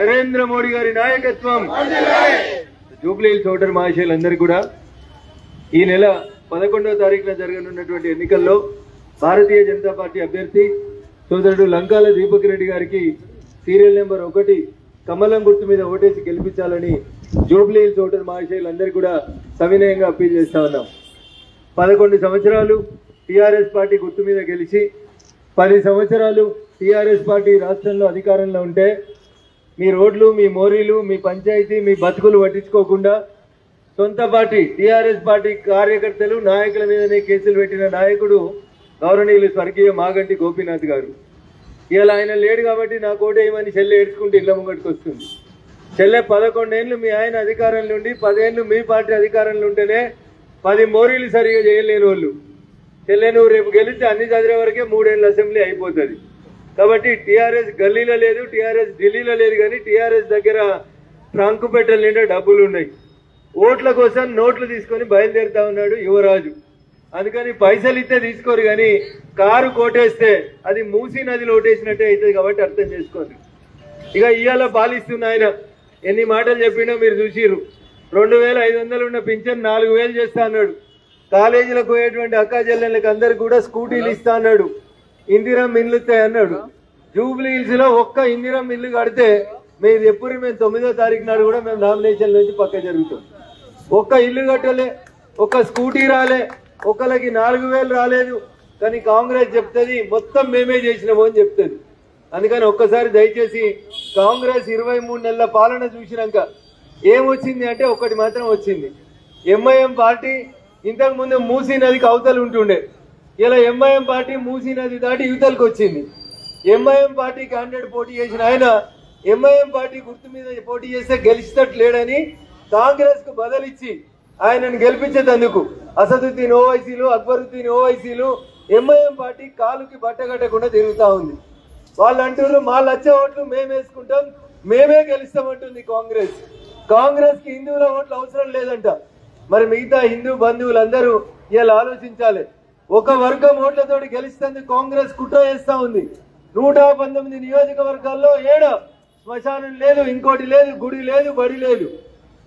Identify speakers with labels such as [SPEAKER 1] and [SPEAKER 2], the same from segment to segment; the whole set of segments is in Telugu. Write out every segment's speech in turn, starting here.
[SPEAKER 1] నరేంద్ర మోడీ గారి నాయకత్వం జూబ్లీ హిల్స్ ఓటర్ మహాశయులందరూ కూడా ఈ నెల 11వ తారీఖున జరగనున్నటువంటి ఎన్నికల్లో భారతీయ జనతా పార్టీ అభ్యర్థి సోదరుడు లంకాల దీపక్ రెడ్డి గారికి సీరియల్ నెంబర్ 1 కమలం గుర్తు మీద ఓటేసి గెలిపించాలని జూబ్లీ హిల్స్ ఓటర్ మహాశయులందరూ కూడా సవినయంగా అప్పీల్ చేస్తా ఉన్నాం. 11 సంవత్సరాలు టీఆర్ఎస్ పార్టీ గుర్తు మీద గెలిచి 10 సంవత్సరాలు టీఆర్ఎస్ పార్టీ రాష్ట్రంలో అధికారంలో ఉంటే మీ రోడ్లు, మీ మోరీలు, మీ పంచాయతీ, మీ బతుకులు పట్టించుకోకుండా సొంత పార్టీ టీఆర్ఎస్ పార్టీ కార్యకర్తలు నాయకుల మీదనే కేసులు పెట్టిన నాయకుడు గౌరవనీయులు స్వర్గీయ మాగంటి గోపీనాథ్ గారు. ఇలా ఆయన లేడు కాబట్టి నా కోటేయమని చెల్లె ఏడ్చుకుంటూ ఇళ్ల ముంగటికి వస్తుంది. చెల్లె 11 ఏళ్ళు మీ ఆయన అధికారంలో ఉండి 10 ఏళ్ళు మీ పార్టీ అధికారంలో ఉంటేనే 10 మోరీలు సరిగా చేయలేని వాళ్ళు. చెల్లె నువ్వు రేపు గెలిస్తే అన్ని చదివే వరకే 3 ఏళ్ళ అసెంబ్లీ అయిపోతుంది. కాబట్టి టీఆర్ఎస్ గల్లీలో లేదు, టీఆర్ఎస్ ఢిల్లీలో లేదు, కానీ టీఆర్ఎస్ దగ్గర ట్రంకు పెట్టెల నిండా డబ్బులు ఉన్నాయి. ఓట్ల కోసం నోట్లు తీసుకొని బయలుదేరుతా ఉన్నాడు యువరాజు. అందుకని పైసలు ఇస్తే తీసుకోరు, కానీ కారు కోటేస్తే అది మూసీ నదిలో ఓటేసినట్టే అవుతుంది. కాబట్టి అర్థం చేసుకోండి. ఇక ఇవాళ పాలిస్తున్న ఆయన ఎన్ని మాటలు చెప్పినా మీరు చూసిర్రు. 2500 ఉన్న పింఛన్ 4000 చేస్తా అన్నాడు. కాలేజీలకు పోయేటువంటి అక్కా చెల్లెళ్ళకి అందరికి కూడా స్కూటీలు ఇస్తా అన్నాడు. ఇందిరం ఇల్లు ఇస్తాయి అన్నాడు. జూబ్లీ హిల్స్ లో ఒక్క ఇందిరం ఇల్లు కడితే మీరు ఎప్పుడు మేము 9వ తారీఖు నాడు కూడా మేము నామినేషన్ నుంచి పక్క జరుగుతాం. ఒక్క ఇల్లు కట్టలే, ఒక్క స్కూటీ రాలే, ఒకళ్ళకి 4000 రాలేదు. కానీ కాంగ్రెస్ చెప్తుంది మొత్తం మేమే చేసినాము అని చెప్తుంది. అందుకని ఒక్కసారి దయచేసి కాంగ్రెస్ 23 నెలల పాలన చూసినాక ఏమొచ్చింది అంటే ఒకటి మాత్రం వచ్చింది. ఎంఐఎం పార్టీ ఇంతకు ముందు మూసీ నదికి అవతలు ఉంటుండే. ఇలా ఎంఐఎం పార్టీ మూసీ నది దాటి యువతలకు వచ్చింది. ఎంఐఎం పార్టీ క్యాండిడేట్ పోటీ చేసిన ఆయన ఎంఐఎం పార్టీ గుర్తు మీద పోటీ చేస్తే గెలిచేటట్టు లేడని కాంగ్రెస్ కు బదలిచ్చి ఆయనను గెలిపించేందుకు అసదుద్దీన్ ఓవైసీలు, అక్బరుద్దీన్ ఓవైసీలు ఎంఐఎం పార్టీ కాలుకి బట్టగట్టకుండా తిరుగుతా ఉంది. వాళ్ళు అంటున్నారు మా లచ్చ ఓట్లు మేము వేసుకుంటాం, మేమే గెలుస్తామంటుంది కాంగ్రెస్. కాంగ్రెస్ కి హిందువుల ఓట్లు అవసరం లేదంట. మరి మిగతా హిందూ బంధువులందరూ ఇలా ఆలోచించాలి. ఒక వర్గం ఓట్లతో గెలిస్తేందుకు కాంగ్రెస్ కుట్ర చేస్తా ఉంది. 119 నియోజకవర్గాల్లో శ్మశానం లేదు, ఇంకోటి లేదు, గుడి లేదు, బడి లేదు.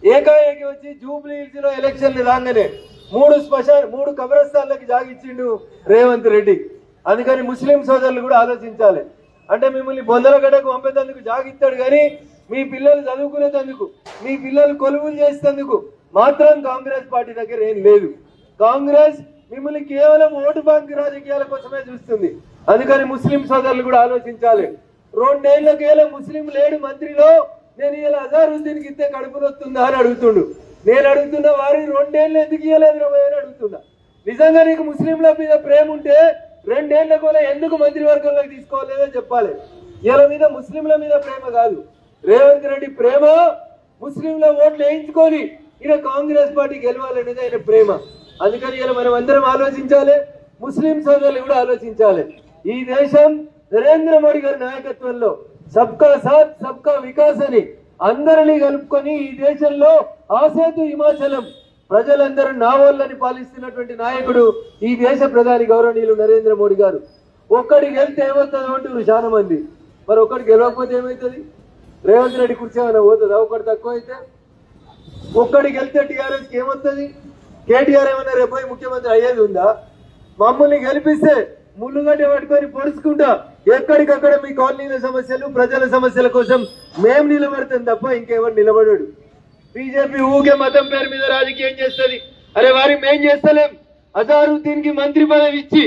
[SPEAKER 1] ఏకాఏకి వచ్చి జూబ్లీ హిల్స్ లో ఎలక్షన్లు రాగానే 3 కబ్రస్థాన్లకి జాగిచ్చిండు రేవంత్ రెడ్డి. అందుకని ముస్లిం సోదరులు కూడా ఆలోచించాలి. అంటే మిమ్మల్ని బొందలగడ్డకు పంపేందుకు జాగిస్తాడు, కానీ మీ పిల్లలు చదువుకునేందుకు, మీ పిల్లలు కొలువులు చేసేందుకు మాత్రం కాంగ్రెస్ పార్టీ దగ్గర ఏం లేదు. కాంగ్రెస్ మిమ్మల్ని కేవలం ఓటు బ్యాంక్ రాజకీయాల కోసమే చూస్తుంది. అందుకని ముస్లిం సోదరులు కూడా ఆలోచించాలి. 2 ఏళ్లకేళ ముస్లిం లేడు మంత్రిలో, నేను ఇలా అజారుద్దీన్కి ఇస్తే కడుపు నొస్తుందా అని అడుగుతుండు. నేను అడుగుతున్నా వారి 2 ఏళ్ళు ఎందుకు ఇవ్వలేదు అని అడుగుతున్నా. నిజంగా నీకు ముస్లింల మీద ప్రేమ ఉంటే 2 ఏళ్ల కూడా ఎందుకు మంత్రివర్గంలోకి తీసుకోలేదని చెప్పాలి. ఇలా మీద ముస్లింల మీద ప్రేమ కాదు, రేవంత్ రెడ్డి ప్రేమ ముస్లింల ఓట్లు వేయించుకొని ఇలా కాంగ్రెస్ పార్టీ గెలవాలనేది ఆయన ప్రేమ. అందుకని ఇలా మనం అందరం ఆలోచించాలి, ముస్లిం సోదరులు కూడా ఆలోచించాలి. ఈ దేశం నరేంద్ర మోడీ గారి నాయకత్వంలో సబ్కా సాత్ సబ్కా వికాస్ అని అందరినీ కలుపుకొని ఈ దేశంలో ఆసేతు హిమాచలం ప్రజలందరూ నావోళ్ళని పాలిస్తున్నటువంటి నాయకుడు ఈ దేశ ప్రధాని గౌరవనీయులు నరేంద్ర మోడీ గారు. ఒక్కడికి వెళ్తే ఏమవుతుంది అంటున్నారు చాలా మంది. మరి ఒక్కడికి గెలవకపోతే ఏమవుతుంది? రేవంత్ రెడ్డి కూర్చోమని పోతుందా? ఒకటి తక్కువ అయితే ఒక్కడికి వెళ్తే టీఆర్ఎస్కి ఏమవుతుంది? కేటీఆర్ ఏమన్నా రేపు ముఖ్యమంత్రి అయ్యేది ఉందా? మమ్మల్ని గెలిపిస్తే ముళ్ళుగడ్డ పట్టుకొని పొడుచుకుంటా ఎక్కడికక్కడ మీ కాలనీల సమస్యలు, ప్రజల సమస్యల కోసం మేము నిలబడతాం తప్ప ఇంకెవరు నిలబడాడు. బీజేపీ ఊకే మతం పేరు మీద రాజకీయం చేస్తుంది. అరే వారి మేం చేస్తలేం. అజారుద్దీన్ కి మంత్రి పదవి ఇచ్చి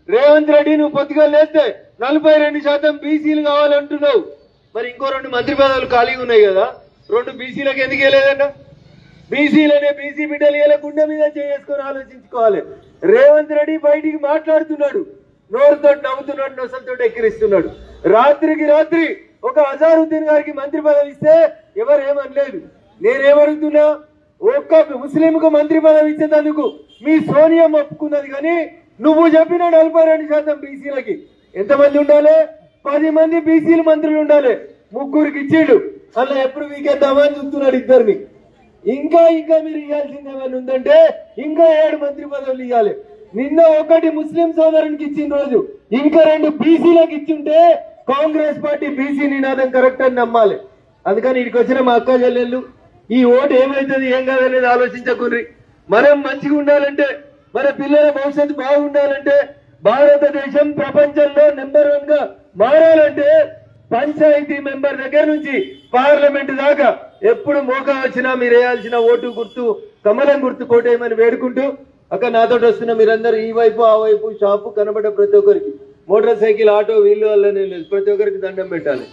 [SPEAKER 1] రేవంత్ రెడ్డి నువ్వు పొద్దుగా లేస్తే 42% బీసీలు కావాలంటున్నావు. మరి ఇంకో 2 మంత్రి పదవులు ఖాళీగా ఉన్నాయి కదా, 2 బీసీలకు ఎందుకు వేయలేదట? బీసీలనే బీసీ బిడ్డలు గుండె మీద చేసుకొని ఆలోచించుకోవాలి. రేవంత్ రెడ్డి బయటికి మాట్లాడుతున్నాడు, నోరుతో నవ్వుతున్నాడు, నొసలతో ఎక్కిరిస్తున్నాడు. రాత్రికి రాత్రి ఒక అజారుద్దీన్ గారికి మంత్రి పదవి ఇస్తే ఎవరేమనలేదు. నేనేమడుగుతున్నా, ఒక్క ముస్లింకు మంత్రి పదవి ఇచ్చేందుకు మీ సోనియా ఒప్పుకున్నది, కానీ నువ్వు చెప్పిన 42% బీసీలకి ఎంతమంది ఉండాలి? 10 మంది బీసీలు మంత్రులు ఉండాలి. 3కి ఇచ్చిండు. అలా ఎప్పుడు వీకేద్దామని చూస్తున్నాడు 2ని. ఇంకా మీరు ఇవ్వాల్సింది ఏమైనా ఉందంటే ఇంకా 7 మంత్రి పదవులు ఇవ్వాలి. నిన్న ఒకటి ముస్లిం సోదరునికి ఇచ్చిన రోజు ఇంకా 2 బీసీలకు ఇచ్చింటే కాంగ్రెస్ పార్టీ బీసీ నినాదం కరెక్ట్ అని నమ్మాలి. అందుకని ఇక్కడికి వచ్చిన మా అక్క చెల్లెళ్ళు ఈ ఓటు ఏమైతుంది ఏం కాదనేది ఆలోచించకుర్రి. మనం మంచిగా ఉండాలంటే, మన పిల్లల భవిష్యత్తు బాగుండాలంటే, భారతదేశం ప్రపంచంలో నెంబర్ 1 గా మారాలంటే పంచాయతీ మెంబర్ దగ్గర నుంచి పార్లమెంట్ దాకా ఎప్పుడు మోకా వచ్చినా మీరు వేయాల్సిన ఓటు గుర్తు కమలం గుర్తు కోటేయమని వేడుకుంటూ, అక్క నాతో వస్తున్న మీరందరూ ఈ వైపు ఆ వైపు షాపు కనబడ్డ ప్రతి ఒక్కరికి, మోటార్ సైకిల్ ఆటో వీళ్ళు వల్ల ప్రతి ఒక్కరికి దండం పెట్టాలి.